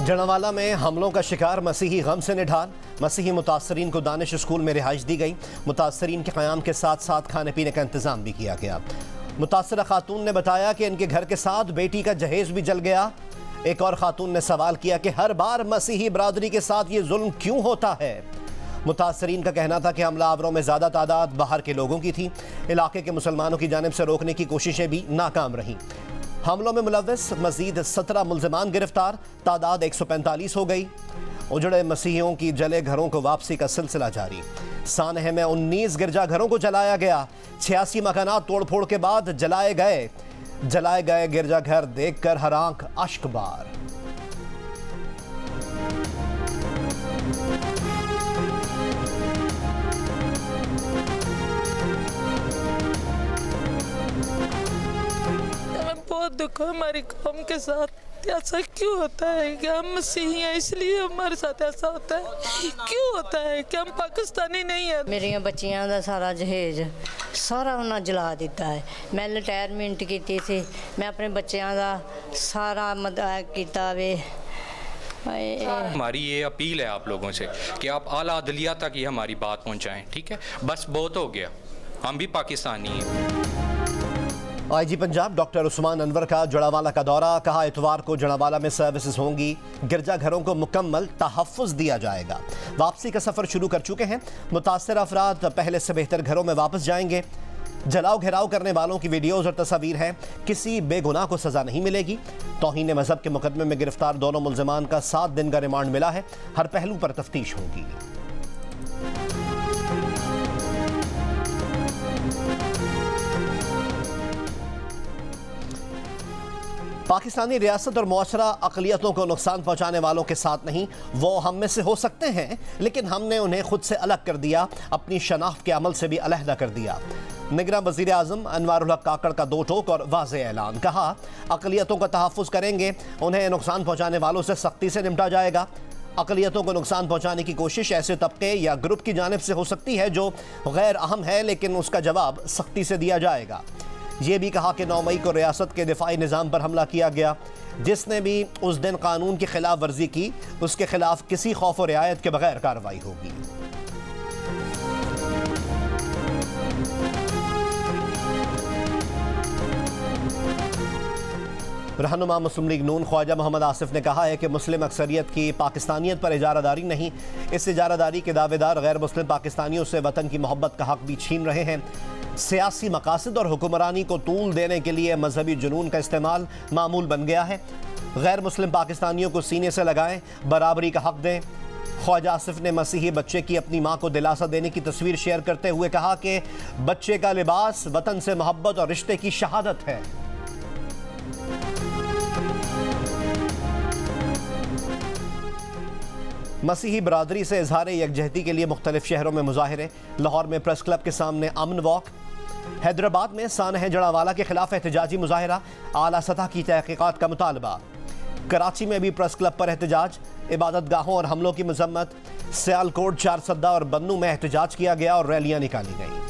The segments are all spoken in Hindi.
जड़ावाला में हमलों का शिकार मसीही गम से निढाल। मसीही मुतासरीन को दानिश स्कूल में रिहाइश दी गई। मुतासरीन के क़याम के साथ साथ खाने पीने का इंतज़ाम भी किया गया। मुतासरा खातून ने बताया कि इनके घर के साथ बेटी का जहेज भी जल गया। एक और खातून ने सवाल किया कि हर बार मसीही बरादरी के साथ ये जुल्म क्यों होता है। मुतासरीन का कहना था कि हमलावरों में ज़्यादा तादाद बाहर के लोगों की थी। इलाके के मुसलमानों की जानिब से रोकने की कोशिशें भी नाकाम रहीं। हमलों में मुलव्वस मजीद 17 मुल्ज़िमान गिरफ्तार, तादाद 145 हो गई। उजड़े मसीहियों की जले घरों को वापसी का सिलसिला जारी। सानह में 19 गिरजाघरों को जलाया गया। 86 मकानात तोड़ फोड़ के बाद जलाए गए गिरजाघर देखकर हर आंख अश्कबार। बहुत दुख है हमारी कौम के साथ। ऐसा क्यों होता है कि हम मसीही हैं इसलिए हमारे साथ ऐसा होता है? क्यों होता है कि हम पाकिस्तानी नहीं है? मेरिया बच्चियां दा सारा जहेज सारा उन्हें जला दिता है। मैं रिटायरमेंट की थी, मैं अपने बच्चियां दा सारा मदद किया वे। हमारी ये अपील है आप लोगों से कि आप आला अदलिया तक ये हमारी बात पहुंचाएं, ठीक है? बस बहुत हो गया, हम भी पाकिस्तानी हैं। आईजी पंजाब डॉक्टर उस्मान अनवर का जड़ावाला का दौरा। कहा इतवार को जड़ावाला में सर्विसेज होंगी। गिरजाघरों को मुकम्मल तहफ़्फ़ुज़ दिया जाएगा। वापसी का सफ़र शुरू कर चुके हैं। मुतासर अफराद पहले से बेहतर घरों में वापस जाएंगे। जलाओ घेराव करने वालों की वीडियोज़ और तस्वीर हैं। किसी बेगुनाह को सज़ा नहीं मिलेगी। तौहीन मज़हब के मुकदमे में गिरफ्तार दोनों मुल्ज़िमान का 7 दिन का रिमांड मिला है। हर पहलू पर तफ्तीश होगी। पाकिस्तानी रियासत और मुआशरा अक़लियतों को नुकसान पहुँचाने वालों के साथ नहीं। वो हम में से हो सकते हैं, लेकिन हमने उन्हें खुद से अलग कर दिया, अपनी शनाख्त के अमल से भी अलहदा कर दिया। निगरान वज़ीर आज़म अनवारुल हक काकड़ का दो टोक और वाज़े ऐलान। कहा अक़लियतों का तहफ़्फ़ुज़ करेंगे, उन्हें नुकसान पहुँचाने वालों से सख्ती से निपटा जाएगा। अक़लियतों को नुकसान पहुँचाने की कोशिश ऐसे तबके या ग्रुप की जानिब से हो सकती है जो गैर अहम है, लेकिन उसका जवाब सख्ती से दिया जाएगा। ये भी कहा कि 9 मई को रियासत के दिफाई निज़ाम पर हमला किया गया। जिसने भी उस दिन कानून की खिलाफ वर्जी की, उसके खिलाफ किसी खौफ और रियायत के बगैर कार्रवाई होगी। रहनुमा मुस्लिम लीग नून ख्वाजा मोहम्मद आसिफ ने कहा है कि मुस्लिम अक्सरियत की पाकिस्तानियत पर इजारादारी नहीं, इस इजारादारी के दावेदार गैर मुस्लिम पाकिस्तानियों से वतन की मोहब्बत का हक भी छीन रहे हैं। सियासी मकासद और हुक्मरानी को तूल देने के लिए मजहबी जुनून का इस्तेमाल मामूल बन गया है। गैर मुस्लिम पाकिस्तानियों को सीने से लगाएं, बराबरी का हक दें। ख्वाजा आसिफ ने मसीही बच्चे की अपनी माँ को दिलासा देने की तस्वीर शेयर करते हुए कहा कि बच्चे का लिबास वतन से मोहब्बत और रिश्ते की शहादत है। मसीही बरादरी से इजहार यकजहती के लिए मुख्तलिफ शहरों में मुजाहिरे। लाहौर में प्रेस क्लब के सामने अमन वॉक। हैदराबाद में सानह जड़ावाला के खिलाफ एहतजाजी मुजाहिरा, आला सतह की तहकीकात का मुतालबा। कराची में भी प्रेस क्लब पर एहतजाज, इबादत गाहों और हमलों की मजम्मत। सियालकोट, चारसद्दा और बन्नू में एहतजाज किया गया और रैलियां निकाली गईं।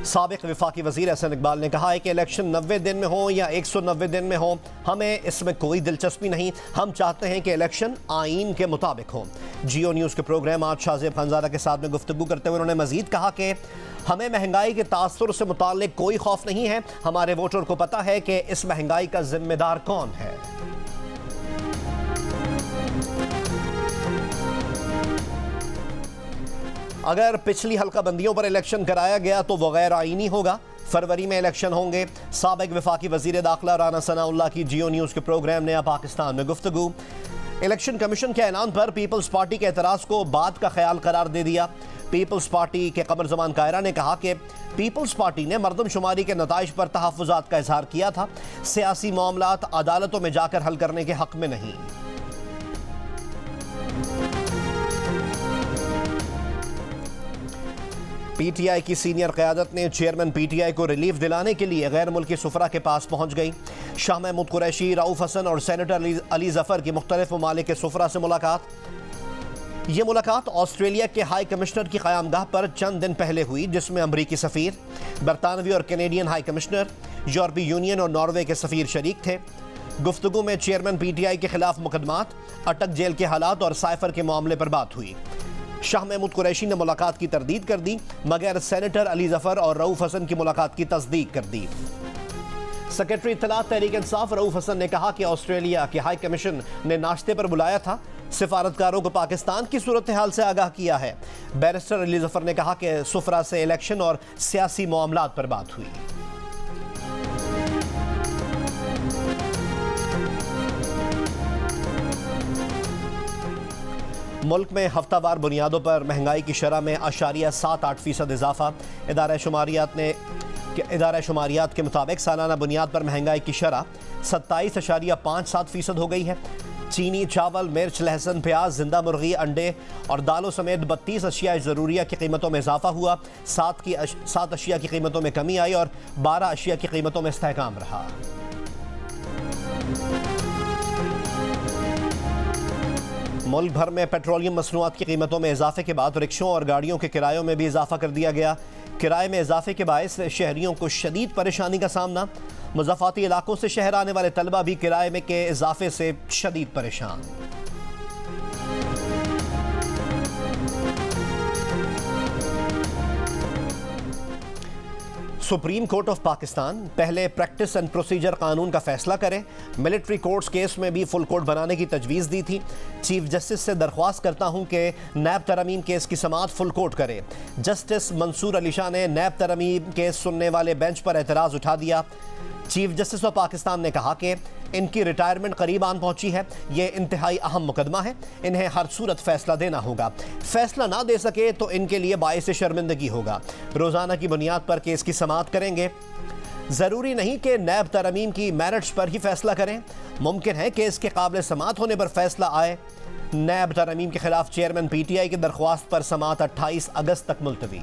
साबिक वफाकी वज़ीर एहसन इकबाल ने कहा है कि इलेक्शन 90 दिन में हो या 190 दिन में हो, हमें इसमें कोई दिलचस्पी नहीं। हम चाहते हैं कि इलेक्शन आईन के मुताबिक हो। जियो न्यूज़ के प्रोग्राम आज शाहज़ेब खानज़ादा के साथ में गुफ्तगू करते हुए उन्होंने मज़ीद कहा कि हमें महंगाई के तासुर से मुताल्लिक कोई खौफ नहीं है। हमारे वोटर को पता है कि इस महंगाई का जिम्मेदार कौन है। अगर पिछली हल्का बंदियों पर इलेक्शन कराया गया तो वह गैर आईनी होगा। फरवरी में इलेक्शन होंगे। साबिक वफाकी वज़ीर दाखिला राना सनाउल्लाह की जियो न्यूज़ के प्रोग्राम नया पाकिस्तान में गुफ्तगू। इलेक्शन कमीशन के ऐलान पर पीपल्स पार्टी के एतराज़ को बाद का ख्याल करार दे दिया। पीपल्स पार्टी के कमर जमान कायरा ने कहा कि पीपल्स पार्टी ने मरदमशुमारी के नताइज पर तहफ़्फ़ुज़ात का इजहार किया था। सियासी मामलात अदालतों में जाकर हल करने के हक़ में नहीं। पीटीआई की सीनियर क़यादत ने चेयरमैन पीटीआई को रिलीफ दिलाने के लिए गैर मुल्की सुफरा के पास पहुंच गई। शाह महमूद कुरैशी, रऊफ़ हसन और सेनेटर अली ज़फ़र की मुख्तलिफ ममालिक के सुफरा से मुलाकात। ये मुलाकात ऑस्ट्रेलिया के हाई कमिश्नर की क़यामगाह पर चंद दिन पहले हुई, जिसमें अमरीकी सफ़ीर, बरतानवी और कैनेडियन हाई कमिश्नर, यूरोपीय यूनियन और नॉर्वे के सफ़ीर शरीक थे। गुफ्तगू में चेयरमैन PTI के खिलाफ मुकदमात, अटक जेल के हालात और साइफर के मामले पर बात हुई। शाह महमूद कुरैशी ने मुलाकात की तरदीद कर दी, मगर सेनेटर अली जफर और रऊफ हसन की मुलाकात की तस्दीक कर दी। सेक्रेटरी इत्तलात तहरीक इंसाफ रऊफ हसन ने कहा कि ऑस्ट्रेलिया के हाई कमीशन ने नाश्ते पर बुलाया था, सिफारतकारों को पाकिस्तान की सूरत हाल से आगाह किया है। बैरिस्टर अली जफर ने कहा कि सुफरा से इलेक्शन और सियासी मामलात पर बात हुई। मुल्क में हफ्तावार बुनियादों पर महंगाई की शरह में 0.78% इजाफा। इदारा शुमारियात के मुताबिक सालाना बुनियाद पर महंगाई की शरह 27.57% हो गई है। चीनी, चावल, मिर्च, लहसुन, प्याज, जिंदा मुर्गी, अंडे और दालों समेत 32 अशिया ज़रूरिया की कीमतों में इजाफा हुआ। 7 अशिया की कीमतों में कमी आई और 12 अशिया की कीमतों में इस्तेहकाम रहा। मुल्क भर में पेट्रोलियम मसनूआत की कीमतों में इजाफे के बाद रिक्शों और गाड़ियों के किरायों में भी इजाफा कर दिया गया। किराए में इजाफे के बायस शहरियों को शदीद परेशानी का सामना। मुज़ाफ़ाती इलाकों से शहर आने वाले तलबा भी किराए में के इजाफे से शदीद परेशान। सुप्रीम कोर्ट ऑफ पाकिस्तान पहले प्रैक्टिस एंड प्रोसीजर कानून का फैसला करे। मिलिट्री कोर्ट्स केस में भी फुल कोर्ट बनाने की तजवीज़ दी थी। चीफ जस्टिस से दरख्वास्त करता हूं कि नैब तरमीम केस की समाअत फुल कोर्ट करे। जस्टिस मंसूर अली शाह ने नैब तरमीम केस सुनने वाले बेंच पर एतराज़ उठा दिया। चीफ जस्टिस ऑफ पाकिस्तान ने कहा कि इनकी रिटायरमेंट करीब आन पहुंची है, ये इंतहाई अहम मुकदमा है, इन्हें हर सूरत फैसला देना होगा। फैसला ना दे सके तो इनके लिए बाइस शर्मिंदगी होगा। रोज़ाना की बुनियाद पर केस की समाअत करेंगे। ज़रूरी नहीं कि नैब तरमीम की मेरिट्स पर ही फैसला करें, मुमकिन है कि इसके काबिल समाअत होने पर फैसला आए। नैब तरमीम के खिलाफ चेयरमैन PTI की दरख्वास्त पर समाअत 28 अगस्त तक मुलतवी।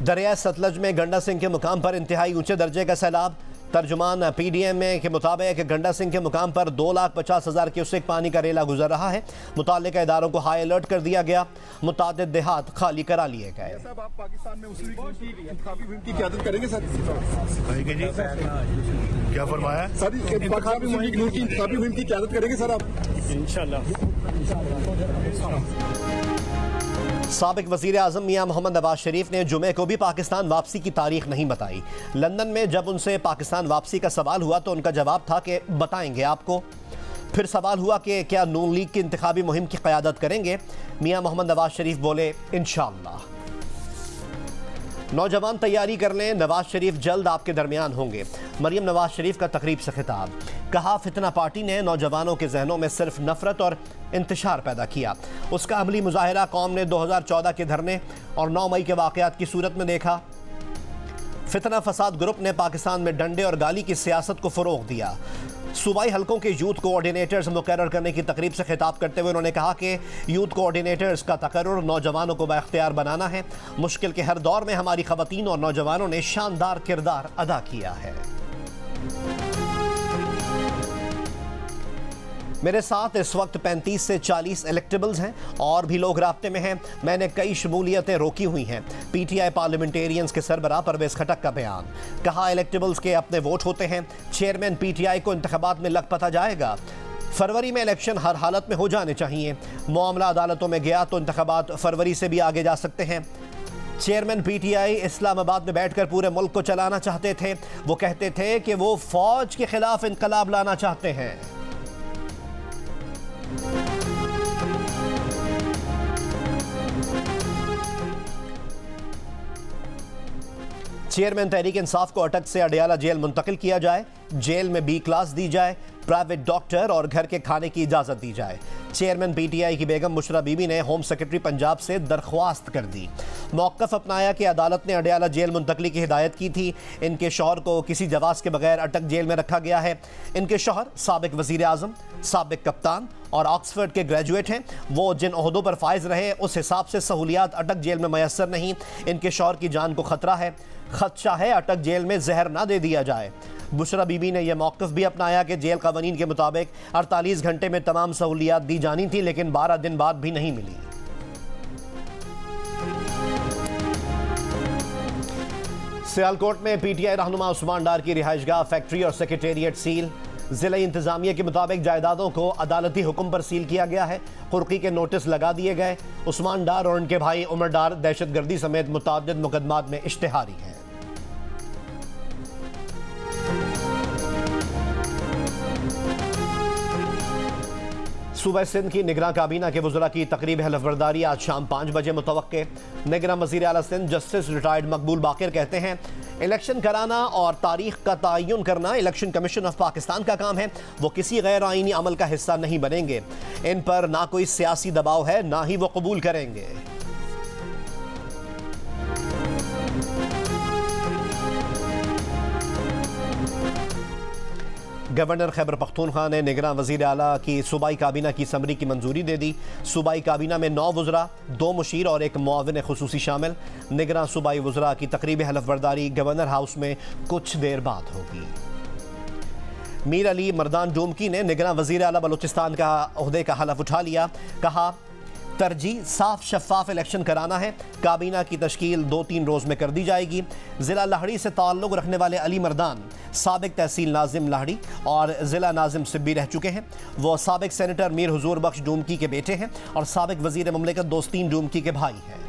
दरिया सतलज में गंडा सिंह के मुकाम पर इंतहाई ऊंचे दर्जे का सैलाब। तर्जुमान PDM के मुताबिक गंडा सिंह के मुकाम पर 2,50,000 क्यूसेक पानी का रेला गुजर रहा है। मुताल्लिका इदारों को हाई अलर्ट कर दिया गया। मुतादिद देहात खाली करा लिए गए। आप पाकिस्तान में मुस्लिम लीग की इंतखाबी मुहिम की क़यादत करेंगे सर? क्या फरमाया सर? पाकिस्तान में मुस्लिम लीग की इंतखाबी मुहिम की क़यादत करेंगे सर आप? इंशाल्लाह। साबिक वज़ीर आज़म मियां मोहम्मद नवाज शरीफ ने जुमे को भी पाकिस्तान वापसी की तारीख नहीं बताई। लंदन में जब उनसे पाकिस्तान वापसी का सवाल हुआ तो उनका जवाब था कि बताएंगे आपको। फिर सवाल हुआ कि क्या नून लीग की इंतखाबी मुहिम की क़यादत करेंगे? मियां मोहम्मद नवाज शरीफ बोले, इंशाअल्लाह। नौजवान तैयारी कर लें, नवाज शरीफ जल्द आपके दरमियान होंगे। मरियम नवाज शरीफ का तकरीब से खिताब। कहा, फितना पार्टी ने नौजवानों के जहनों में सिर्फ नफरत और इंतशार पैदा किया। उसका अमली मुजाहिरा कौम ने 2014 के धरने और 9 मई के वाक़यात की सूरत में देखा। फितना फसाद ग्रुप ने पाकिस्तान में डंडे और गाली की सियासत को फ़रोग़ दिया। सूबाई हलकों के यूथ कोऑर्डिनेटर्स मुकर्रर करने की तकरीब से खिताब करते हुए उन्होंने कहा कि यूथ कोऑर्डिनेटर्स का तकर्रुर नौजवानों को बाइख्तियार बनाना है। मुश्किल के हर दौर में हमारी ख़वातीन और नौजवानों ने शानदार किरदार अदा किया है। मेरे साथ इस वक्त 35 से 40 इलेक्टेबल्स हैं और भी लोग राब्ते में हैं। मैंने कई शमूलियतें रोकी हुई हैं। PTI पार्लियामेंटेरियंस के सरबराह परवेज़ खटक का बयान। कहा, इलेक्टेबल्स के अपने वोट होते हैं। चेयरमैन PTI को इंतखाबात में लखपता जाएगा। फरवरी में इलेक्शन हर हालत में हो जाने चाहिए। मामला अदालतों में गया तो इंतखाबात फरवरी से भी आगे जा सकते हैं। चेयरमैन PTI इस्लामाबाद में बैठकर पूरे मुल्क को चलाना चाहते थे। वो कहते थे कि वो फौज के खिलाफ इनकलाब लाना चाहते हैं। चेयरमैन तहरीक इंसाफ को अटक से अडियाला जेल मुंतकिल किया जाए। जेल में B क्लास दी जाए। प्राइवेट डॉक्टर और घर के खाने की इजाज़त दी जाए। चेयरमैन PTI की बेगम बुशरा बीबी ने होम सेक्रेटरी पंजाब से दरख्वास्त कर दी। मौक़िफ़ अपनाया कि अदालत ने अडयाला जेल मुंतकली की हिदायत की थी। इनके शौहर को किसी जवाज़ के बगैर अटक जेल में रखा गया है। इनके शौहर साबिक वज़ीर आज़म, साबिक कप्तान और ऑक्सफर्ड के ग्रेजुएट हैं। वो जिन ओहदों पर फायज रहे उस हिसाब से सहूलियात अटक जेल में मैसर नहीं। इनके शौहर की जान को खतरा है। खदशा है अटक जेल में जहर ना दे दिया जाए। बुशरा बीबी ने यह मौक़िफ़ भी अपनाया कि जेल क़वानीन के मुताबिक 48 घंटे में तमाम सहूलियात दी जानी थी, लेकिन 12 दिन बाद भी नहीं मिली। सियालकोट में PTI रहनुमा उस्मान डार की रिहाइशगाह, फैक्ट्री और सेक्रेटेरिएट सील। ज़िला इंतज़ामिया के मुताबिक जायदादों को अदालती हुक्म पर सील किया गया है। कुर्की के नोटिस लगा दिए गए। उस्मान डार और उनके भाई उमर डार दहशतगर्दी समेत मुतअद्दिद मुकदमात में इश्तिहारी हैं। सूबा सिंध की निगरान काबीना के वज़रा की तकरीब हलफबरदारी आज शाम 5 बजे मुतवक्के। निगरान वज़ीर आला सिंध जस्टिस रिटायर्ड मकबूल बाकिर कहते हैं, इलेक्शन कराना और तारीख का तयन करना इलेक्शन कमीशन ऑफ पाकिस्तान का काम है। वो किसी गैर आईनी अमल का हिस्सा नहीं बनेंगे। इन पर ना कोई सियासी दबाव है, ना ही वो कबूल करेंगे। गवर्नर खैबर पख्तूनख्वा ने निगरान वज़ीर आला की सूबाई काबीना की समरी की मंजूरी दे दी। सूबाई काबीना में 9 वज़रा, 2 मुशीर और 1 मुआविन खुसूसी शामिल। निगरान सूबाई वज़रा की तकरीब हलफबरदारी गवर्नर हाउस में कुछ देर बाद होगी। मीर अली मर्दान डोमकी ने निगरान वज़ीर आला बलूचिस्तान का ओहदे का हलफ उठा लिया। कहा, तरजीह साफ शफाफ इलेक्शन कराना है। काबीना की तश्कील 2-3 रोज़ में कर दी जाएगी। ज़िला लाहड़ी से ताल्लुक़ रखने वाले अली मर्दान साबिक तहसील नाजिम लाहड़ी और ज़िला नाजिम सिब्बी रह चुके हैं। वो साबिक सेनेटर मीर हुजूर बख्श डूमकी के बेटे हैं और साबिक वज़ीर ममलिकत दोस्तीन डूमकी के भाई हैं।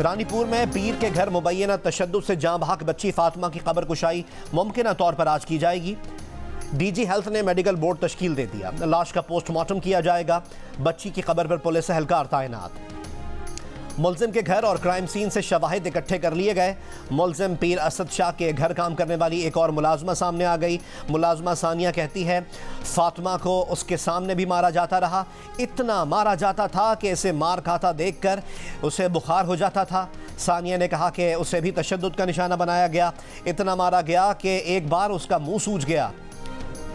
रानीपुर में पीर के घर मुबैना तशद्दुद से जाँ बहक बच्ची फातिमा की कब्र कुशाई मुमकिन तौर पर आज की जाएगी। DG हेल्थ ने मेडिकल बोर्ड तश्कील दे दिया। लाश का पोस्टमार्टम किया जाएगा। बच्ची की कब्र पर पुलिस एहलकार तैनात। मुलजिम के घर और क्राइम सीन से शवाहिद इकट्ठे कर लिए गए। मुलजिम पीर असद शाह के घर काम करने वाली एक और मुलाजमा सामने आ गई। मुलाजमा सानिया कहती है, फातिमा को उसके सामने भी मारा जाता रहा। इतना मारा जाता था कि इसे मार खाता देखकर उसे बुखार हो जाता था। सानिया ने कहा कि उसे भी तशद्दुद का निशाना बनाया गया। इतना मारा गया कि एक बार उसका मुंह सूज गया।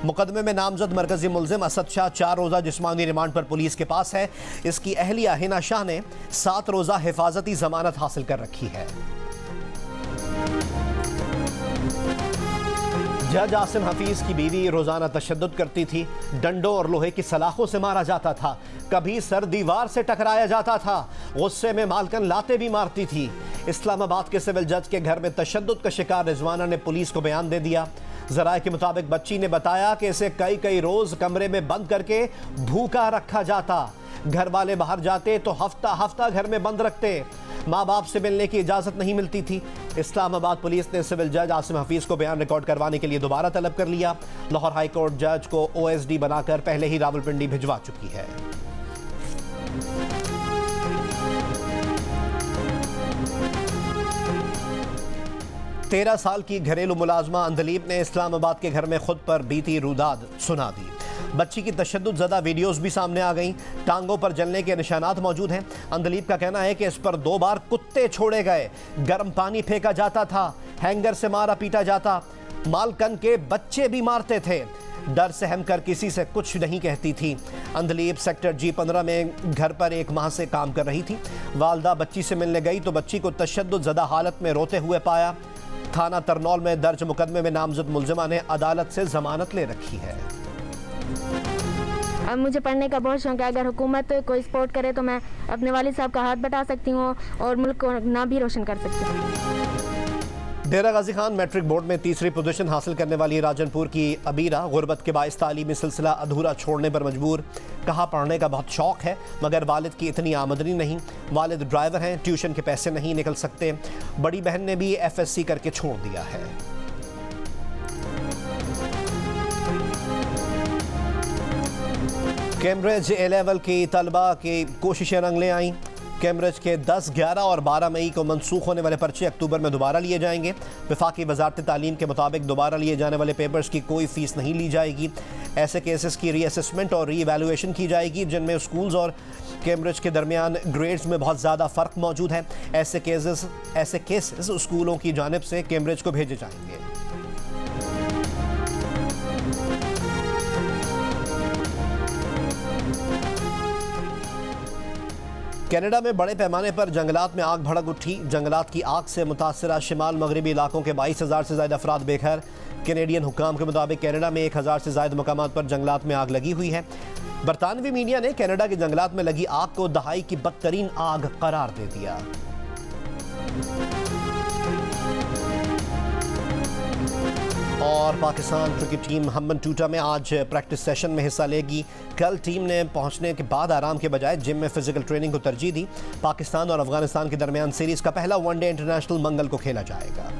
मुकदमे में नामजद मरकजी मुलजिम असद शाह 4 रोज़ा जिस्मानी रिमांड पर पुलिस के पास है। इसकी अहलिया हिना शाह ने 7 रोज़ा हिफाजती जमानत हासिल कर रखी है। जज आसिम हफीज़ की बीवी रोज़ाना तशद्दुद करती थी। डंडों और लोहे की सलाखों से मारा जाता था। कभी सर दीवार से टकराया जाता था। गुस्से में मालकन लाते भी मारती थी। इस्लामाबाद के सिविल जज के घर में तशद्दुद का शिकार रिजवाना ने पुलिस को बयान दे दिया। ज़राए के मुताबिक बच्ची ने बताया कि इसे कई रोज़ कमरे में बंद करके भूखा रखा जाता। घर वाले बाहर जाते तो हफ्ता घर में बंद रखते। माँ बाप से मिलने की इजाज़त नहीं मिलती थी। इस्लामाबाद पुलिस ने सिविल जज आसिम हफीज़ को बयान रिकॉर्ड करवाने के लिए दोबारा तलब कर लिया। लाहौर हाई कोर्ट जज को OSD बनाकर पहले ही रावलपिंडी भिजवा चुकी है। 13 साल की घरेलू मुलाजमा अंदलीब ने इस्लामाबाद के घर में खुद पर बीती रुदाद सुना दी। बच्ची की तशद्दुद ज़दा वीडियोज़ भी सामने आ गईं। टांगों पर जलने के निशानात मौजूद हैं। अंदलीब का कहना है कि इस पर 2 बार कुत्ते छोड़े गए, गर्म पानी फेंका जाता था, हैंगर से मारा पीटा जाता, मालकन के बच्चे भी मारते थे। डर सहम कर किसी से कुछ नहीं कहती थी। अंदलीब सेक्टर G15 में घर पर 1 माह से काम कर रही थी। वालदा बच्ची से मिलने गई तो बच्ची को तशद्दुद ज़दा हालत में रोते हुए पाया। थाना तरनौल में दर्ज मुकदमे में नामजद मुलजिमा ने अदालत से जमानत ले रखी है। अब मुझे पढ़ने का बहुत शौक है। अगर हुकूमत कोई सपोर्ट करे तो मैं अपने वालिद साहब का हाथ बटा सकती हूँ और मुल्क को नाम भी रोशन कर सकती हूँ। डेरा गाजी खान मैट्रिक बोर्ड में 3री पोजीशन हासिल करने वाली राजनपुर की अबीरा गुर्बत के बाइस तालीमी सिलसिला अधूरा छोड़ने पर मजबूर। कहा, पढ़ने का बहुत शौक है मगर वालिद की इतनी आमदनी नहीं। वालिद ड्राइवर हैं, ट्यूशन के पैसे नहीं निकल सकते। बड़ी बहन ने भी FSC करके छोड़ दिया है। कैम्ब्रिज A-लेवल की तलबा की कोशिशें रंग ले आईं। कैम्ब्रिज के 10, 11 और 12 मई को मनसूख होने वाले पर्चे अक्टूबर में दोबारा लिए जाएंगे। वफाकी वजारत तालीम के मुताबिक दोबारा लिए जाने वाले पेपर्स की कोई फीस नहीं ली जाएगी। ऐसे केसेस की रीअसेसमेंट और रीवैल्यूएशन की जाएगी जिनमें स्कूल्स और कैम्ब्रिज के दरमियान ग्रेड्स में बहुत ज़्यादा फ़र्क मौजूद है। ऐसे केसेस स्कूलों की जानिब से कैम्ब्रिज को भेजे जाएंगे। कनाडा में बड़े पैमाने पर जंगलात में आग भड़क उठी। जंगलात की आग से मुतासरा शिमाल मगरबी इलाकों के 22,000 से ज़्यादा अफराद बेघर। कैनेडियन हुक्काम के मुताबिक कनाडा में 1,000 से ज़्यादा मकामात पर जंगलात में आग लगी हुई है। बरतानवी मीडिया ने कनाडा के जंगलात में लगी आग को दहाई की बदतरीन आग करार दे दिया। और पाकिस्तान क्रिकेट टीम हम्बन टूटा में आज प्रैक्टिस सेशन में हिस्सा लेगी। कल टीम ने पहुंचने के बाद आराम के बजाय जिम में फिजिकल ट्रेनिंग को तरजीह दी। पाकिस्तान और अफगानिस्तान के दरमियान सीरीज का पहला वनडे इंटरनेशनल मंगल को खेला जाएगा।